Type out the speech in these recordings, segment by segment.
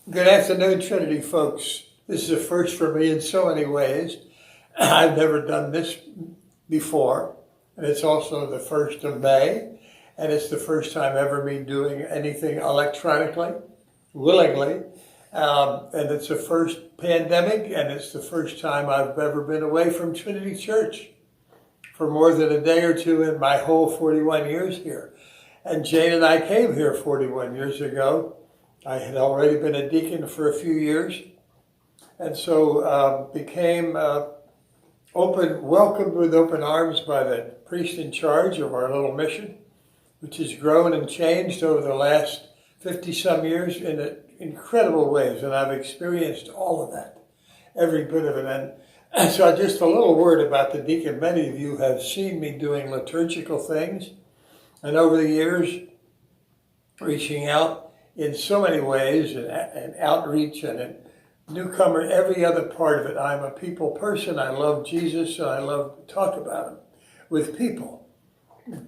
Good afternoon, Trinity folks. This is a first for me in so many ways. I've never done this before, and it's also the 1st of May, and it's the first time ever me doing anything electronically, willingly, and it's the first pandemic, and it's the first time I've ever been away from Trinity Church for more than a day or two in my whole 41 years here. And Jane and I came here 41 years ago. I had already been a deacon for a few years, and so became welcomed with open arms by the priest in charge of our little mission, which has grown and changed over the last 50-some years in incredible ways, and I've experienced all of that, every bit of it. And so just a little word about the deacon. Many of you have seen me doing liturgical things, and over the years, reaching out in so many ways, and outreach, and in newcomer, every other part of it. I'm a people person. I love Jesus, and I love to talk about him with people.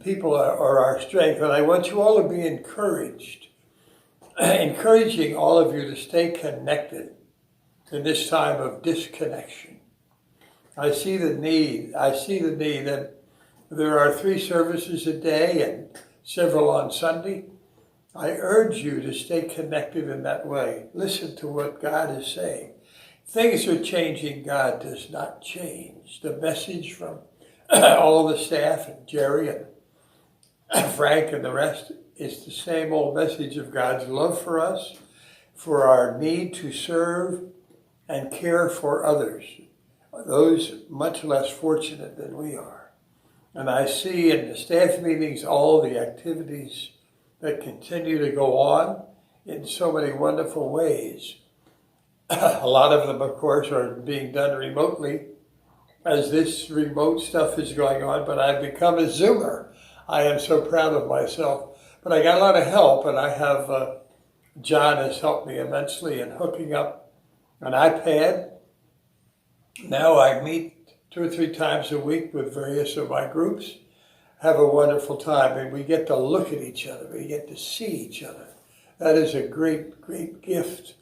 People are our strength, and I want you all to be encouraged, encouraging all of you to stay connected in this time of disconnection. I see the need, and there are 3 services a day and several on Sunday. I urge you to stay connected in that way. Listen to what God is saying. Things are changing. God does not change. The message from all the staff and Jerry and Frank and the rest is the same old message of God's love for us, for our need to serve and care for others, those much less fortunate than we are. And I see in the staff meetings all the activities that continue to go on in so many wonderful ways. A lot of them, of course, are being done remotely as this remote stuff is going on, but I've become a Zoomer. I am so proud of myself. But I got a lot of help, and I have, John has helped me immensely in hooking up an iPad. Now I meet 2 or 3 times a week with various of my groups. Have a wonderful time, and we get to look at each other. We get to see each other. That is a great, great gift.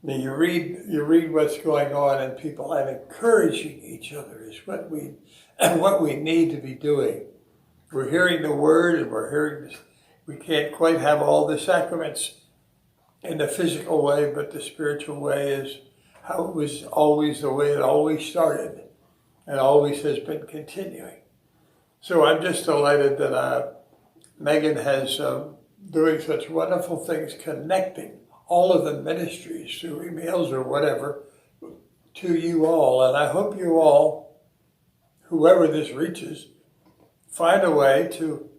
Now you read what's going on in people, and encouraging each other is what we need to be doing. We're hearing the word, and we're hearing this. We can't quite have all the sacraments in the physical way, but the spiritual way is how it was always the way it always started, and always has been continuing. So I'm just delighted that Megan has doing such wonderful things, connecting all of the ministries through emails or whatever to you all. And I hope you all, whoever this reaches, find a way to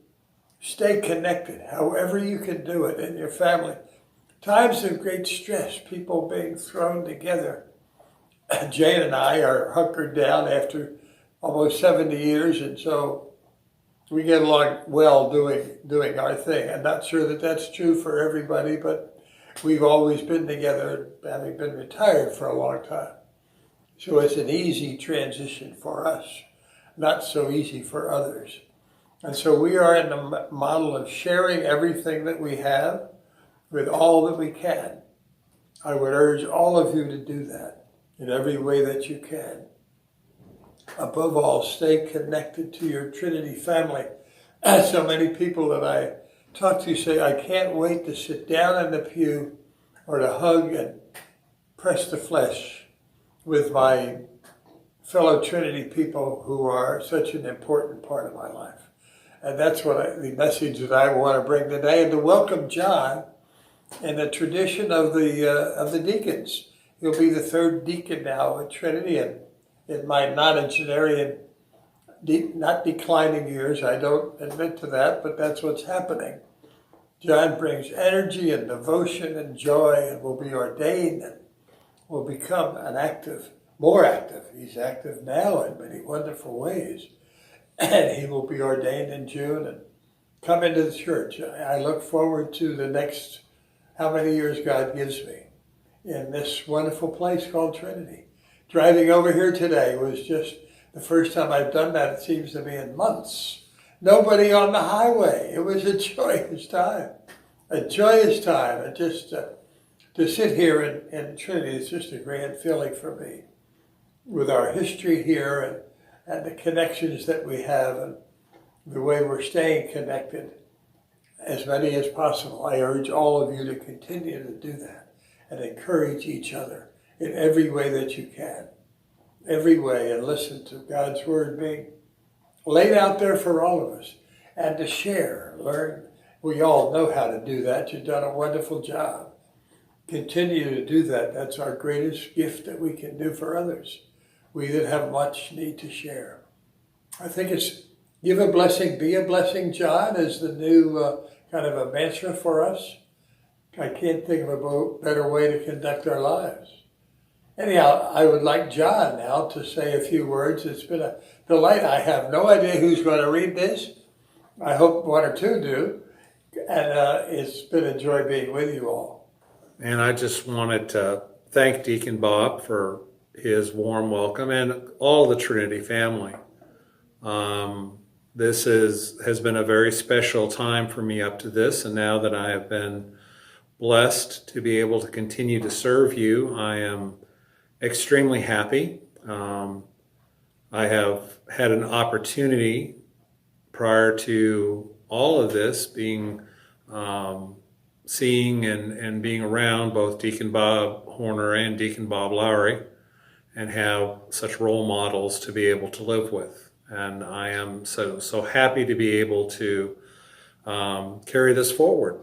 stay connected, however you can do it in your family. Times of great stress, people being thrown together. Jane and I are hunkered down after almost 70 years, and so we get along well doing our thing. I'm not sure that that's true for everybody, but we've always been together, having been retired for a long time. So it's an easy transition for us, not so easy for others. And so we are in the model of sharing everything that we have with all that we can. I would urge all of you to do that in every way that you can. Above all, stay connected to your Trinity family. So many people that I talk to say, I can't wait to sit down in the pew or to hug and press the flesh with my fellow Trinity people who are such an important part of my life. And that's the message that I want to bring today, and to welcome John in the tradition of the deacons. He'll be the 3rd deacon now at Trinity, and in my nonagenarian, not declining years, I don't admit to that, but that's what's happening. John brings energy and devotion and joy, and will be ordained and will become more active. He's active now in many wonderful ways. And he will be ordained in June and come into the church. I look forward to the next, how many years God gives me in this wonderful place called Trinity. Driving over here today was just the first time I've done that, it seems to be, in months. Nobody on the highway. It was a joyous time. And just to sit here in Trinity is just a grand feeling for me, with our history here and the connections that we have and the way we're staying connected, as many as possible. I urge all of you to continue to do that and encourage each other in every way that you can, every way, and listen to God's word being laid out there for all of us, and to share, learn. We all know how to do that. You've done a wonderful job. Continue to do that. That's our greatest gift that we can do for others. We that have much need to share. I think it's give a blessing, be a blessing, John, is the new kind of a mantra for us. I can't think of a better way to conduct our lives. Anyhow, I would like John now to say a few words. It's been a delight. I have no idea who's going to read this. I hope one or two do. And it's been a joy being with you all. And I just wanted to thank Deacon Bob for his warm welcome and all the Trinity family. This has been a very special time for me up to this, and now that I have been blessed to be able to continue to serve you, I am extremely happy. I have had an opportunity prior to all of this being seeing and being around both Deacon Bob Horner and Deacon Bob Lowry, and have such role models to be able to live with. And I am so happy to be able to carry this forward.